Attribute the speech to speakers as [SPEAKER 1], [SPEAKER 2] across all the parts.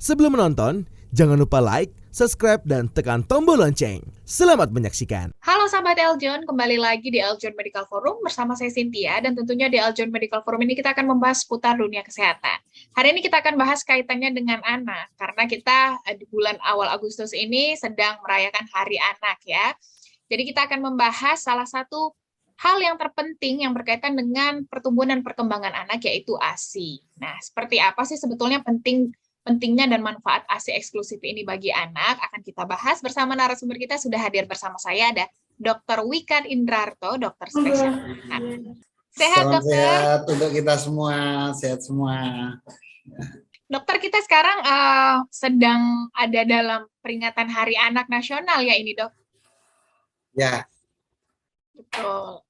[SPEAKER 1] Sebelum menonton, jangan lupa like, subscribe, dan tekan tombol lonceng. Selamat menyaksikan.
[SPEAKER 2] Halo sahabat Eljon, kembali lagi di Eljon Medical Forum bersama saya Cynthia, dan tentunya di Eljon Medical Forum ini kita akan membahas seputar dunia kesehatan. Hari ini kita akan bahas kaitannya dengan anak, karena kita di bulan awal Agustus ini sedang merayakan Hari Anak ya. Jadi kita akan membahas salah satu hal yang terpenting yang berkaitan dengan pertumbuhan dan perkembangan anak, yaitu ASI. Nah, seperti apa sih sebetulnya pentingnya dan manfaat ASI eksklusif ini bagi anak akan kita bahas bersama narasumber kita. Sudah hadir bersama saya ada Dr. Wikan Indrarto, dokter spesialis anak. Sehat,
[SPEAKER 3] Salam
[SPEAKER 2] dokter?
[SPEAKER 3] sehat untuk kita semua, sehat semua.
[SPEAKER 2] Dokter, kita sekarang sedang ada dalam peringatan Hari Anak Nasional ya ini, Dok?
[SPEAKER 3] Ya.
[SPEAKER 2] Betul.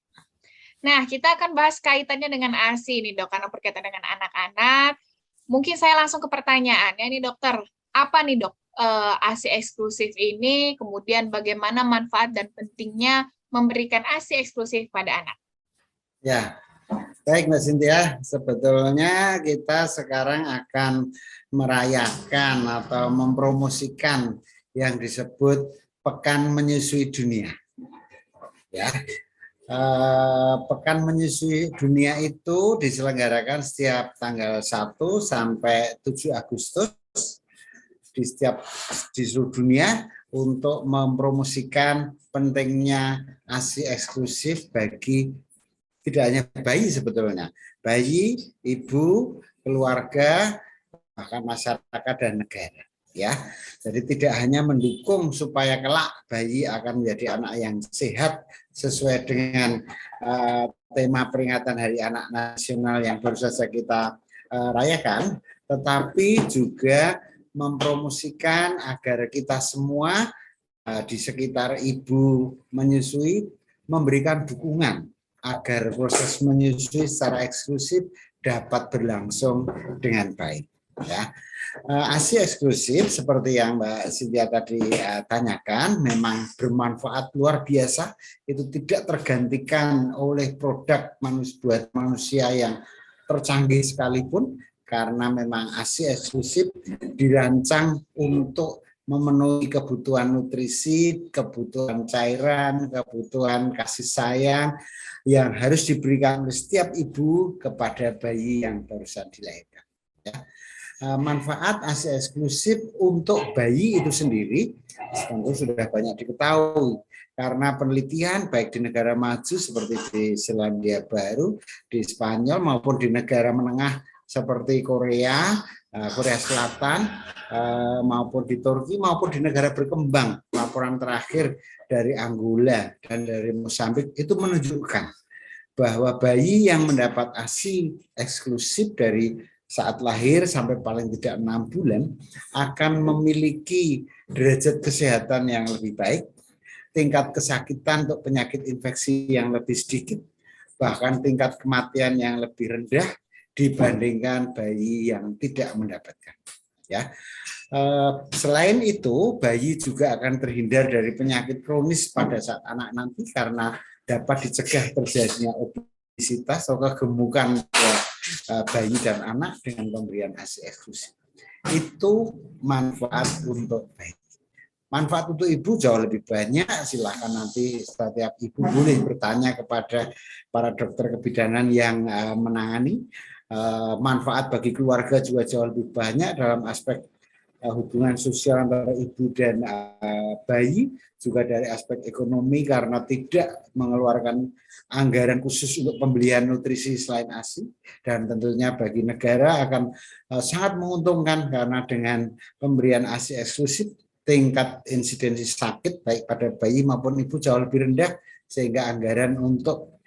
[SPEAKER 2] Nah, kita akan bahas kaitannya dengan ASI ini, Dok, karena berkaitan dengan anak-anak. Mungkin saya langsung ke pertanyaannya nih, dokter. Apa nih, dok, ASI eksklusif ini, kemudian bagaimana manfaat dan pentingnya memberikan ASI eksklusif pada anak?
[SPEAKER 3] Ya, baik Mbak Cynthia. Sebetulnya kita sekarang akan merayakan atau mempromosikan yang disebut Pekan Menyusui Dunia. Ya. Pekan Menyusui Dunia itu diselenggarakan setiap tanggal 1 sampai 7 Agustus di seluruh dunia untuk mempromosikan pentingnya ASI eksklusif bagi tidak hanya bayi sebetulnya, bayi, ibu, keluarga, bahkan masyarakat dan negara. Ya, jadi tidak hanya mendukung supaya kelak bayi akan menjadi anak yang sehat sesuai dengan tema peringatan Hari Anak Nasional yang baru saja kita rayakan, tetapi juga mempromosikan agar kita semua di sekitar ibu menyusui memberikan dukungan agar proses menyusui secara eksklusif dapat berlangsung dengan baik. Ya. ASI eksklusif seperti yang Mbak Cynthia tadi tanyakan memang bermanfaat luar biasa, itu tidak tergantikan oleh produk buat manusia yang tercanggih sekalipun, karena memang ASI eksklusif dirancang untuk memenuhi kebutuhan nutrisi, kebutuhan cairan, kebutuhan kasih sayang yang harus diberikan oleh setiap ibu kepada bayi yang barusan dilahirkan. Ya. Manfaat ASI eksklusif untuk bayi itu sendiri tentu sudah banyak diketahui karena penelitian baik di negara maju seperti di Selandia Baru, di Spanyol maupun di negara menengah seperti Korea Selatan, maupun di Turki maupun di negara berkembang. Laporan terakhir dari Angola dan dari Mozambik itu menunjukkan bahwa bayi yang mendapat ASI eksklusif dari saat lahir sampai paling tidak 6 bulan akan memiliki derajat kesehatan yang lebih baik, tingkat kesakitan untuk penyakit infeksi yang lebih sedikit, bahkan tingkat kematian yang lebih rendah dibandingkan bayi yang tidak mendapatkan. Ya. Selain itu, bayi juga akan terhindar dari penyakit kronis pada saat anak nanti karena dapat dicegah terjadinya obesitas atau kegemukan bayi dan anak dengan pemberian ASI eksklusif. Itu manfaat untuk bayi. Manfaat untuk ibu jauh lebih banyak. Silakan nanti setiap ibu boleh bertanya kepada para dokter kebidanan yang menangani. Manfaat bagi keluarga juga jauh lebih banyak dalam aspek hubungan sosial antara ibu dan bayi, juga dari aspek ekonomi karena tidak mengeluarkan anggaran khusus untuk pembelian nutrisi selain ASI, dan tentunya bagi negara akan sangat menguntungkan karena dengan pemberian ASI eksklusif tingkat insidensi sakit baik pada bayi maupun ibu jauh lebih rendah, sehingga anggaran untuk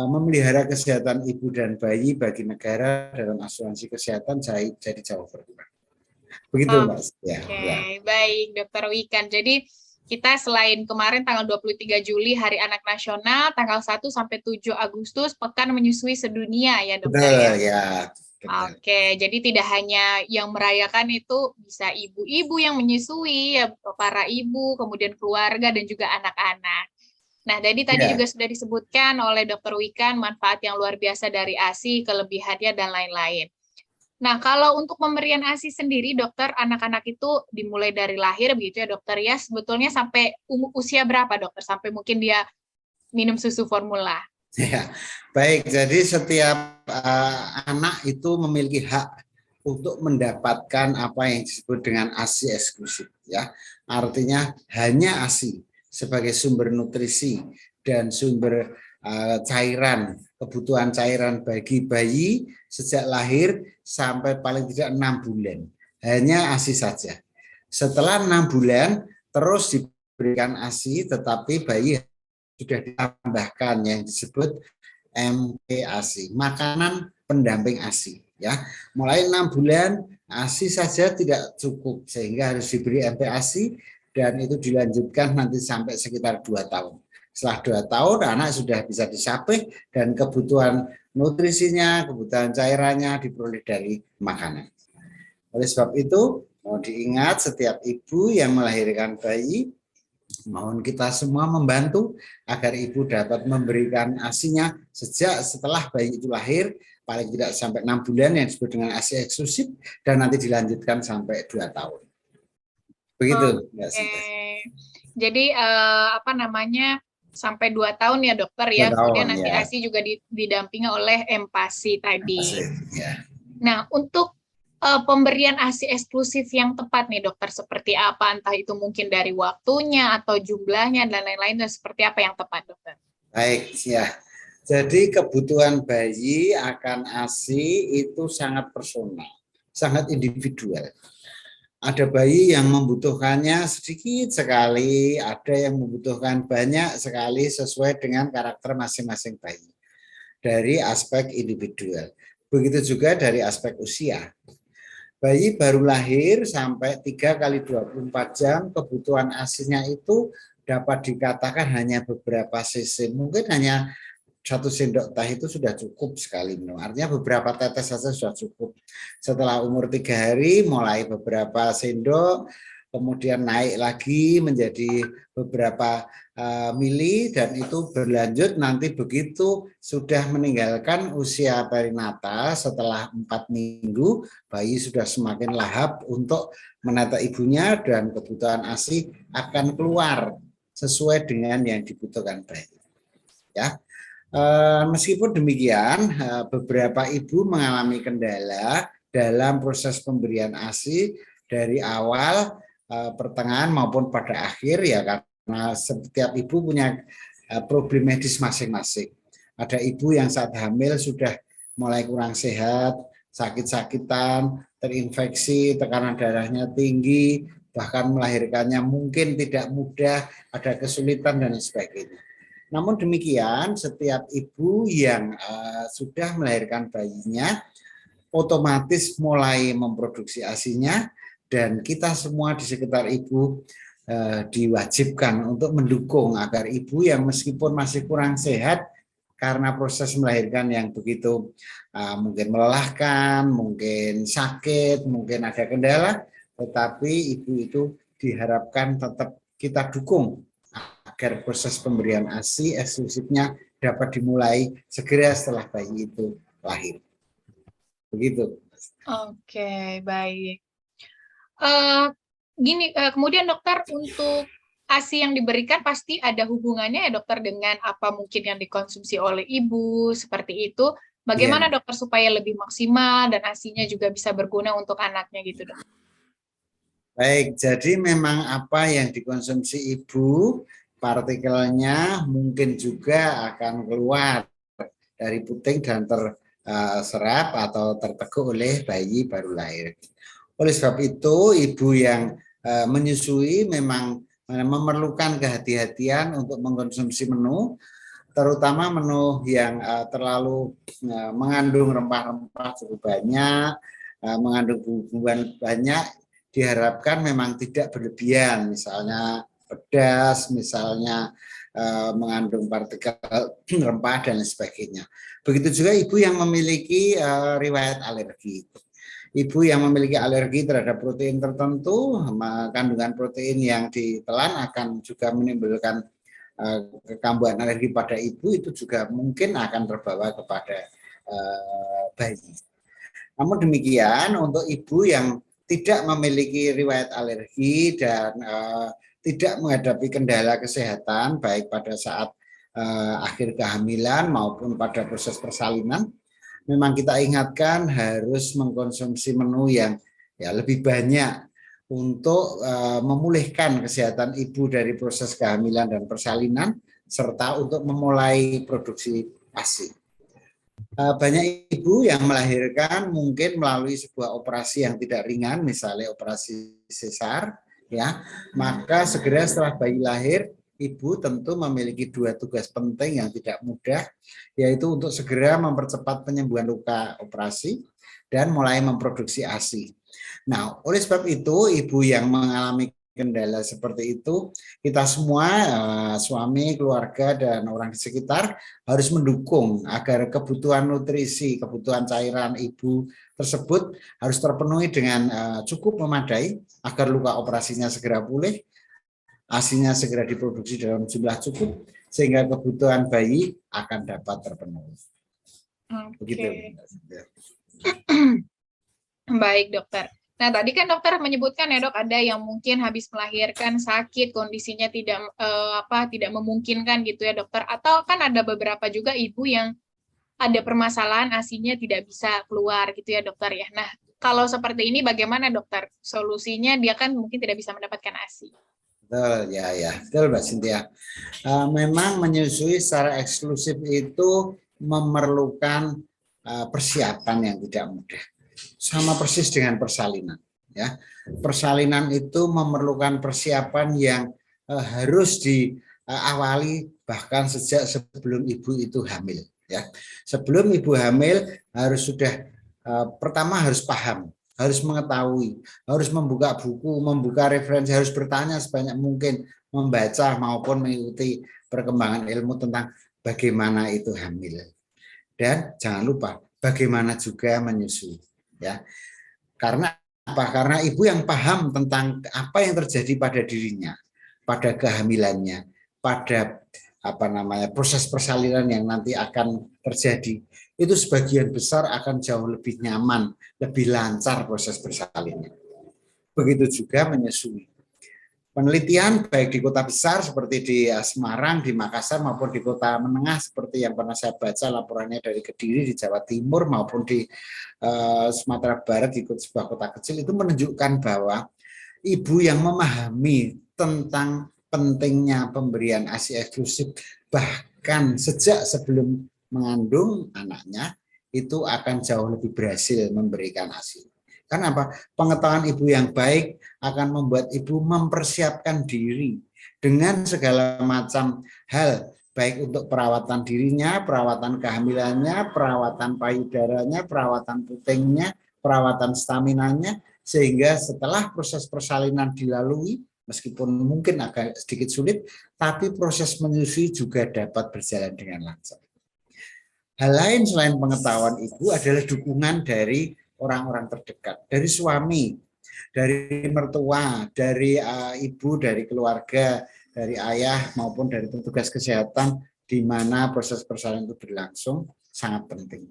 [SPEAKER 3] memelihara kesehatan ibu dan bayi bagi negara dalam asuransi kesehatan jadi jauh berkurang. Begitu Mbak.
[SPEAKER 2] Oke, baik Dokter Wikan. Jadi kita selain kemarin tanggal 23 Juli Hari Anak Nasional, tanggal 1 sampai 7 Agustus Pekan Menyusui Sedunia ya dokter ya?
[SPEAKER 3] Ya.
[SPEAKER 2] Oke, jadi tidak hanya yang merayakan itu bisa ibu-ibu yang menyusui, ya, para ibu, kemudian keluarga dan juga anak-anak. Nah, tadi juga sudah disebutkan oleh Dokter Wikan manfaat yang luar biasa dari ASI, kelebihannya dan lain-lain. Nah, kalau untuk pemberian ASI sendiri, dokter, anak-anak itu dimulai dari lahir begitu ya, dokter ya. Sebetulnya sampai usia berapa, dokter? Sampai mungkin dia minum susu formula.
[SPEAKER 3] Ya, baik. Jadi setiap anak itu memiliki hak untuk mendapatkan apa yang disebut dengan ASI eksklusif, ya. Artinya hanya ASI sebagai sumber nutrisi dan sumber cairan, kebutuhan cairan bagi bayi sejak lahir sampai paling tidak 6 bulan. Hanya ASI saja. Setelah 6 bulan terus diberikan ASI, tetapi bayi sudah ditambahkan yang disebut MPASI, makanan pendamping ASI, ya. Mulai 6 bulan ASI saja tidak cukup sehingga harus diberi MPASI, dan itu dilanjutkan nanti sampai sekitar 2 tahun. Setelah 2 tahun anak sudah bisa disapih dan kebutuhan nutrisinya, kebutuhan cairannya diperoleh dari makanan. Oleh sebab itu mau diingat, setiap ibu yang melahirkan bayi, mohon kita semua membantu agar ibu dapat memberikan ASI-nya sejak setelah bayi itu lahir, paling tidak sampai 6 bulan yang disebut dengan ASI eksklusif, dan nanti dilanjutkan sampai 2 tahun. Begitu, Mbak
[SPEAKER 2] Oke.
[SPEAKER 3] Sinta.
[SPEAKER 2] Jadi apa namanya, sampai 2 tahun ya dokter
[SPEAKER 3] 2
[SPEAKER 2] ya.
[SPEAKER 3] tahun,
[SPEAKER 2] Kemudian nanti
[SPEAKER 3] ya.
[SPEAKER 2] ASI juga didampingi oleh MPASI tadi.
[SPEAKER 3] Ya.
[SPEAKER 2] Nah, untuk pemberian ASI eksklusif yang tepat nih dokter, seperti apa? Entah itu mungkin dari waktunya atau jumlahnya dan lain-lain, dan seperti apa yang tepat, dokter?
[SPEAKER 3] Baik, ya. Jadi kebutuhan bayi akan ASI itu sangat personal, sangat individual. Ada bayi yang membutuhkannya sedikit sekali, ada yang membutuhkan banyak sekali sesuai dengan karakter masing-masing bayi. Dari aspek individual. Begitu juga dari aspek usia. Bayi baru lahir sampai 3 kali 24 jam, kebutuhan ASI-nya itu dapat dikatakan hanya beberapa cc. Mungkin hanya 1 sendok teh itu sudah cukup sekali minum. Artinya beberapa tetes saja sudah cukup. Setelah umur 3 hari mulai beberapa sendok, kemudian naik lagi menjadi beberapa mili, dan itu berlanjut nanti begitu sudah meninggalkan usia perinatal setelah 4 minggu, bayi sudah semakin lahap untuk menata ibunya dan kebutuhan ASI akan keluar sesuai dengan yang dibutuhkan bayi. Ya. Meskipun demikian, beberapa ibu mengalami kendala dalam proses pemberian ASI dari awal, pertengahan maupun pada akhir, ya, karena setiap ibu punya problem medis masing-masing. Ada ibu yang saat hamil sudah mulai kurang sehat, sakit-sakitan, terinfeksi, tekanan darahnya tinggi, bahkan melahirkannya mungkin tidak mudah, ada kesulitan dan sebagainya. Namun demikian, setiap ibu yang sudah melahirkan bayinya otomatis mulai memproduksi ASI-nya, dan kita semua di sekitar ibu diwajibkan untuk mendukung agar ibu yang meskipun masih kurang sehat karena proses melahirkan yang begitu mungkin melelahkan, mungkin sakit, mungkin ada kendala, tetapi ibu itu diharapkan tetap kita dukung agar proses pemberian ASI eksklusifnya dapat dimulai segera setelah bayi itu lahir. Begitu.
[SPEAKER 2] Oke, baik. Kemudian dokter, untuk ASI yang diberikan pasti ada hubungannya ya dokter dengan apa mungkin yang dikonsumsi oleh ibu, seperti itu. Bagaimana dokter supaya lebih maksimal dan ASI-nya juga bisa berguna untuk anaknya gitu, dok?
[SPEAKER 3] Baik, jadi memang apa yang dikonsumsi ibu, partikelnya mungkin juga akan keluar dari puting dan terserap atau terteguk oleh bayi baru lahir. Oleh sebab itu, ibu yang menyusui memang memerlukan kehati-hatian untuk mengkonsumsi menu, terutama menu yang terlalu mengandung rempah-rempah cukup banyak, mengandung bumbu-bumbuan banyak, diharapkan memang tidak berlebihan, misalnya pedas, misalnya mengandung partikel rempah dan sebagainya. Begitu juga ibu yang memiliki riwayat alergi. Ibu yang memiliki alergi terhadap protein tertentu, kandungan protein yang ditelan akan juga menimbulkan kekambuhan alergi pada ibu, itu juga mungkin akan terbawa kepada bayi. Namun demikian, untuk ibu yang tidak memiliki riwayat alergi dan tidak menghadapi kendala kesehatan baik pada saat akhir kehamilan maupun pada proses persalinan, memang kita ingatkan harus mengkonsumsi menu yang lebih banyak untuk memulihkan kesehatan ibu dari proses kehamilan dan persalinan serta untuk memulai produksi ASI. Banyak ibu yang melahirkan mungkin melalui sebuah operasi yang tidak ringan, misalnya operasi sesar, ya, maka segera setelah bayi lahir, ibu tentu memiliki 2 tugas penting yang tidak mudah, yaitu untuk segera mempercepat penyembuhan luka operasi dan mulai memproduksi ASI. Nah, oleh sebab itu, ibu yang mengalami kendala seperti itu, kita semua, suami, keluarga, dan orang di sekitar harus mendukung agar kebutuhan nutrisi, kebutuhan cairan ibu tersebut harus terpenuhi dengan cukup memadai agar luka operasinya segera pulih, ASINya segera diproduksi dalam jumlah cukup, sehingga kebutuhan bayi akan dapat terpenuhi. Begitu.
[SPEAKER 2] Baik, dokter. Nah, tadi kan dokter menyebutkan ya, Dok, ada yang mungkin habis melahirkan sakit, kondisinya tidak memungkinkan gitu ya, dokter. Atau kan ada beberapa juga ibu yang ada permasalahan ASINya tidak bisa keluar gitu ya, dokter ya. Nah, kalau seperti ini bagaimana, dokter? Solusinya dia kan mungkin tidak bisa mendapatkan ASI.
[SPEAKER 3] Betul, ya, betul Mbak Cynthia. Memang menyusui secara eksklusif itu memerlukan persiapan yang tidak mudah. Sama persis dengan persalinan, ya. Persalinan itu memerlukan persiapan yang harus diawali bahkan sejak sebelum ibu itu hamil, ya. Sebelum ibu hamil harus sudah pertama harus paham, harus mengetahui, harus membuka buku, membuka referensi, harus bertanya sebanyak mungkin, membaca maupun mengikuti perkembangan ilmu tentang bagaimana itu hamil. Dan jangan lupa bagaimana juga menyusui, ya. Karena apa? Karena ibu yang paham tentang apa yang terjadi pada dirinya, pada kehamilannya, pada proses persalinan yang nanti akan terjadi, itu sebagian besar akan jauh lebih nyaman, lebih lancar proses persalinannya. Begitu juga menyusui. Penelitian baik di kota besar seperti di Semarang, di Makassar maupun di kota menengah seperti yang pernah saya baca laporannya dari Kediri di Jawa Timur maupun di Sumatera Barat di sebuah kota kecil itu menunjukkan bahwa ibu yang memahami tentang pentingnya pemberian ASI eksklusif bahkan sejak sebelum mengandung anaknya itu akan jauh lebih berhasil memberikan ASI. Karena apa? Pengetahuan ibu yang baik akan membuat ibu mempersiapkan diri dengan segala macam hal, baik untuk perawatan dirinya, perawatan kehamilannya, perawatan payudaranya, perawatan putingnya, perawatan staminanya, sehingga setelah proses persalinan dilalui, meskipun mungkin agak sedikit sulit, tapi proses menyusui juga dapat berjalan dengan lancar. Hal lain selain pengetahuan ibu adalah dukungan dari orang-orang terdekat, dari suami, dari mertua, dari ibu, dari keluarga, dari ayah maupun dari petugas kesehatan di mana proses persalinan itu berlangsung sangat penting.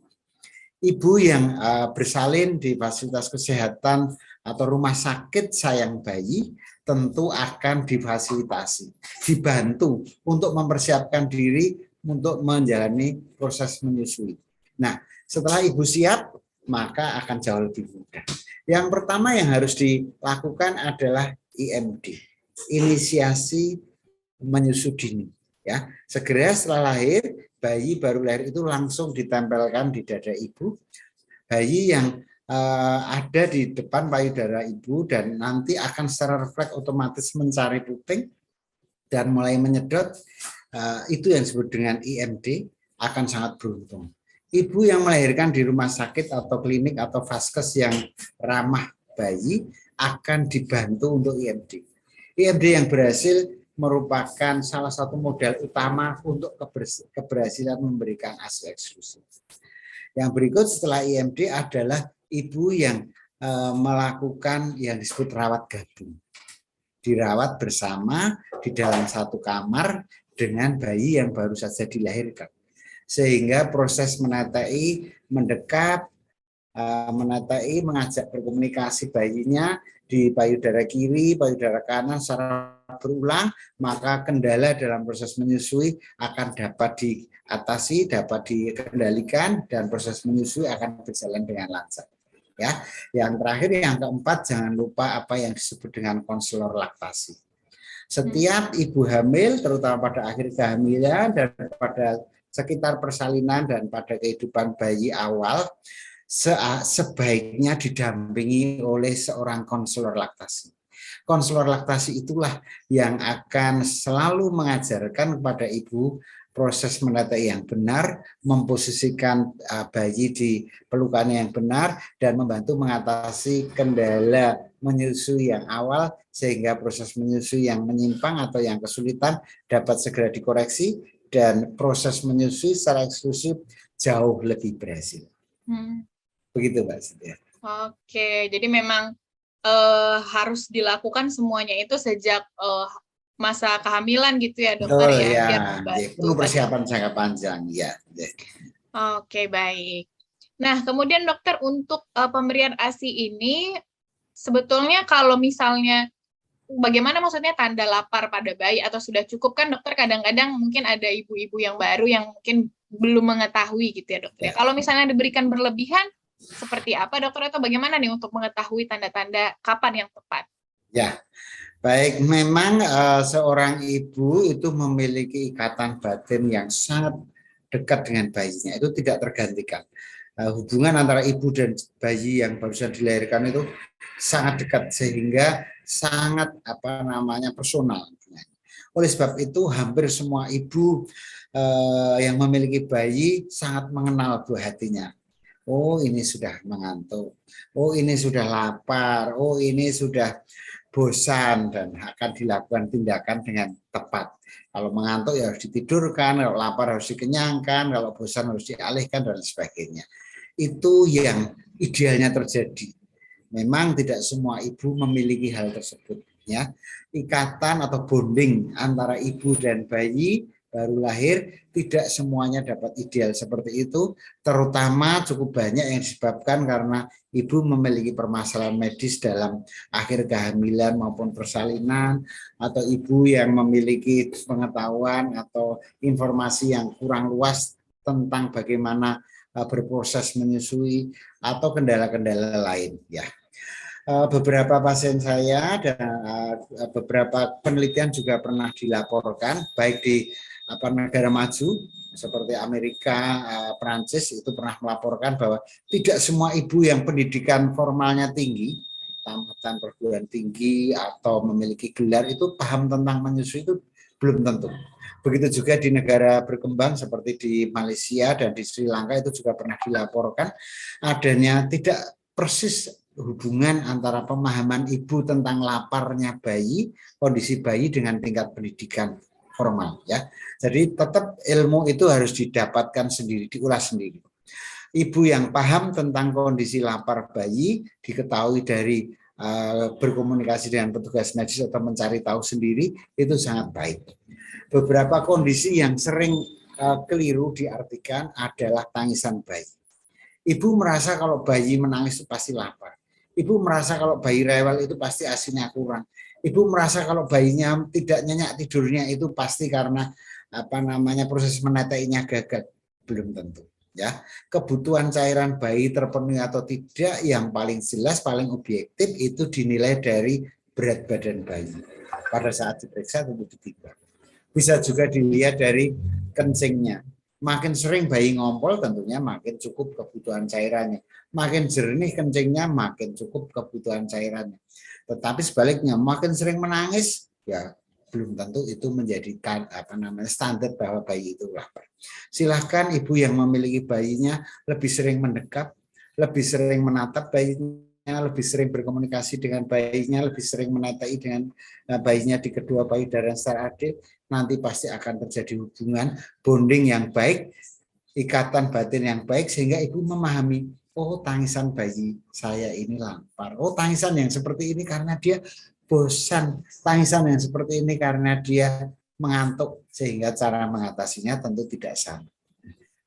[SPEAKER 3] Ibu yang bersalin di fasilitas kesehatan atau rumah sakit sayang bayi tentu akan difasilitasi, dibantu untuk mempersiapkan diri untuk menjalani proses menyusui. Nah, setelah ibu siap, maka akan jauh lebih mudah. Yang pertama yang harus dilakukan adalah IMD, inisiasi menyusui dini. Ya, segera setelah lahir, bayi baru lahir itu langsung ditempelkan di dada ibu. Bayi yang ada di depan payudara ibu dan nanti akan secara refleks otomatis mencari puting dan mulai menyedot, itu yang disebut dengan IMD akan sangat beruntung. Ibu yang melahirkan di rumah sakit atau klinik atau vaskes yang ramah bayi akan dibantu untuk IMD. IMD yang berhasil merupakan salah satu modal utama untuk keberhasilan memberikan ASI eksklusif. Yang berikut setelah IMD adalah ibu yang melakukan yang disebut rawat gabung. Dirawat bersama di dalam satu kamar dengan bayi yang baru saja dilahirkan. Sehingga proses menetai, mendekat, menetai, mengajak berkomunikasi bayinya di payudara kiri, payudara kanan secara berulang, maka kendala dalam proses menyusui akan dapat diatasi, dapat dikendalikan, dan proses menyusui akan berjalan dengan lancar. Ya, yang terakhir, yang keempat, jangan lupa apa yang disebut dengan konselor laktasi. Setiap ibu hamil, terutama pada akhir kehamilan dan pada sekitar persalinan dan pada kehidupan bayi awal, sebaiknya didampingi oleh seorang konselor laktasi. Konselor laktasi itulah yang akan selalu mengajarkan kepada ibu proses menetai yang benar, memposisikan bayi di pelukan yang benar, dan membantu mengatasi kendala menyusui yang awal, sehingga proses menyusui yang menyimpang atau yang kesulitan dapat segera dikoreksi, dan proses menyusui secara eksklusif jauh lebih berhasil. Begitu Mbak Cynthia.
[SPEAKER 2] Oke, jadi memang harus dilakukan semuanya itu sejak masa kehamilan gitu ya dokter.
[SPEAKER 3] Betul,
[SPEAKER 2] ya,
[SPEAKER 3] ya.
[SPEAKER 2] biar membantu
[SPEAKER 3] Perlu persiapan jangka panjang ya.
[SPEAKER 2] Oke, baik. Nah, kemudian dokter, untuk pemberian ASI ini sebetulnya kalau misalnya bagaimana, maksudnya tanda lapar pada bayi atau sudah cukup, kan dokter kadang-kadang mungkin ada ibu-ibu yang baru yang mungkin belum mengetahui gitu ya dokter. Ya. Kalau misalnya diberikan berlebihan, seperti apa dokter, atau bagaimana nih untuk mengetahui tanda-tanda kapan yang tepat?
[SPEAKER 3] Ya, baik, memang seorang ibu itu memiliki ikatan batin yang sangat dekat dengan bayinya, itu tidak tergantikan. Hubungan antara ibu dan bayi yang barusan dilahirkan itu sangat dekat, sehingga sangat personal. Oleh sebab itu hampir semua ibu yang memiliki bayi sangat mengenal buah hatinya. Oh, ini sudah mengantuk. Oh, ini sudah lapar. Oh, ini sudah bosan, dan akan dilakukan tindakan dengan tepat. Kalau mengantuk ya harus ditidurkan, kalau lapar harus dikenyangkan, kalau bosan harus dialihkan, dan sebagainya. Itu yang idealnya terjadi. Memang tidak semua ibu memiliki hal tersebut. Ya, ikatan atau bonding antara ibu dan bayi baru lahir tidak semuanya dapat ideal seperti itu, terutama cukup banyak yang disebabkan karena ibu memiliki permasalahan medis dalam akhir kehamilan maupun persalinan, atau ibu yang memiliki pengetahuan atau informasi yang kurang luas tentang bagaimana berproses menyusui, atau kendala-kendala lain ya. Beberapa pasien saya dan beberapa penelitian juga pernah dilaporkan, baik di negara maju seperti Amerika, Prancis, itu pernah melaporkan bahwa tidak semua ibu yang pendidikan formalnya tinggi, tamatan perguruan tinggi atau memiliki gelar, itu paham tentang menyusui, itu belum tentu. Begitu juga di negara berkembang seperti di Malaysia dan di Sri Lanka, itu juga pernah dilaporkan adanya tidak persis hubungan antara pemahaman ibu tentang laparnya bayi, kondisi bayi, dengan tingkat pendidikan formal ya. Jadi tetap ilmu itu harus didapatkan sendiri, diulas sendiri. Ibu yang paham tentang kondisi lapar bayi diketahui dari berkomunikasi dengan petugas medis atau mencari tahu sendiri, itu sangat baik. Beberapa kondisi yang sering keliru diartikan adalah tangisan bayi. Ibu merasa kalau bayi menangis itu pasti lapar. Ibu merasa kalau bayi rewel itu pasti ASI-nya kurang. Ibu merasa kalau bayinya tidak nyenyak tidurnya itu pasti karena proses menetainya gagal. Belum tentu ya. Kebutuhan cairan bayi terpenuhi atau tidak, yang paling jelas, paling objektif itu dinilai dari berat badan bayi. Pada saat diperiksa tentu ditimbang. Bisa juga dilihat dari kencingnya. Makin sering bayi ngompol tentunya makin cukup kebutuhan cairannya. Makin jernih kencingnya makin cukup kebutuhan cairannya. Tetapi sebaliknya, makin sering menangis ya belum tentu itu menjadikan standar bahwa bayi itu lapar. Silahkan ibu yang memiliki bayinya lebih sering mendekap, lebih sering menatap bayinya, lebih sering berkomunikasi dengan bayinya, lebih sering menetai dengan bayinya di kedua payudara secara adil, nanti pasti akan terjadi hubungan bonding yang baik, ikatan batin yang baik, sehingga ibu memahami, oh tangisan bayi saya ini lapar, oh tangisan yang seperti ini karena dia bosan, tangisan yang seperti ini karena dia mengantuk, sehingga cara mengatasinya tentu tidak sama.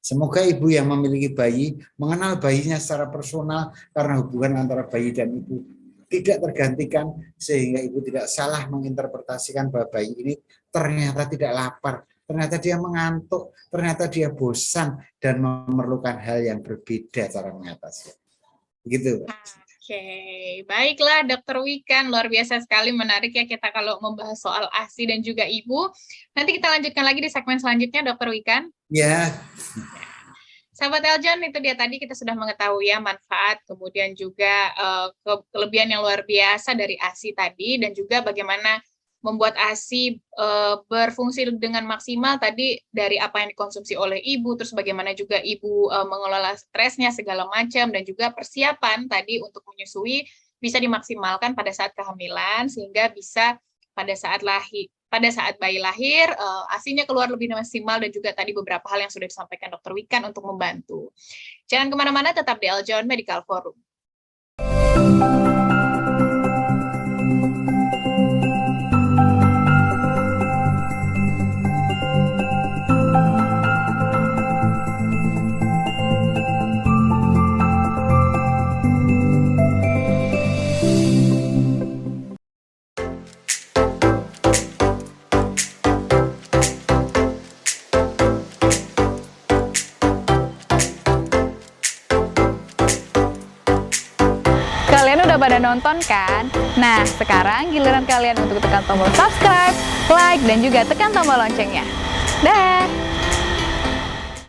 [SPEAKER 3] Semoga ibu yang memiliki bayi mengenal bayinya secara personal, karena hubungan antara bayi dan ibu tidak tergantikan, sehingga ibu tidak salah menginterpretasikan bahwa bayi ini ternyata tidak lapar, ternyata dia mengantuk, ternyata dia bosan dan memerlukan hal yang berbeda cara mengatasi. Begitu.
[SPEAKER 2] Oke, baiklah Dokter Wikan, luar biasa sekali, menarik ya kita kalau membahas soal ASI dan juga ibu. Nanti kita lanjutkan lagi di segmen selanjutnya, Dokter Wikan.
[SPEAKER 3] Ya.
[SPEAKER 2] Sahabat Eljon, itu dia tadi kita sudah mengetahui ya manfaat, kemudian juga kelebihan yang luar biasa dari ASI tadi, dan juga bagaimana membuat ASI berfungsi dengan maksimal tadi dari apa yang dikonsumsi oleh ibu, terus bagaimana juga ibu mengelola stresnya segala macam, dan juga persiapan tadi untuk menyusui bisa dimaksimalkan pada saat kehamilan, sehingga bisa pada saat bayi lahir, ASI-nya keluar lebih maksimal, dan juga tadi beberapa hal yang sudah disampaikan Dr. Wikan untuk membantu. Jangan kemana-mana, tetap di Eljon Medical Forum.
[SPEAKER 4] Kalian udah pada nonton kan? Nah, sekarang giliran kalian untuk tekan tombol subscribe, like, dan juga tekan tombol loncengnya. Dah!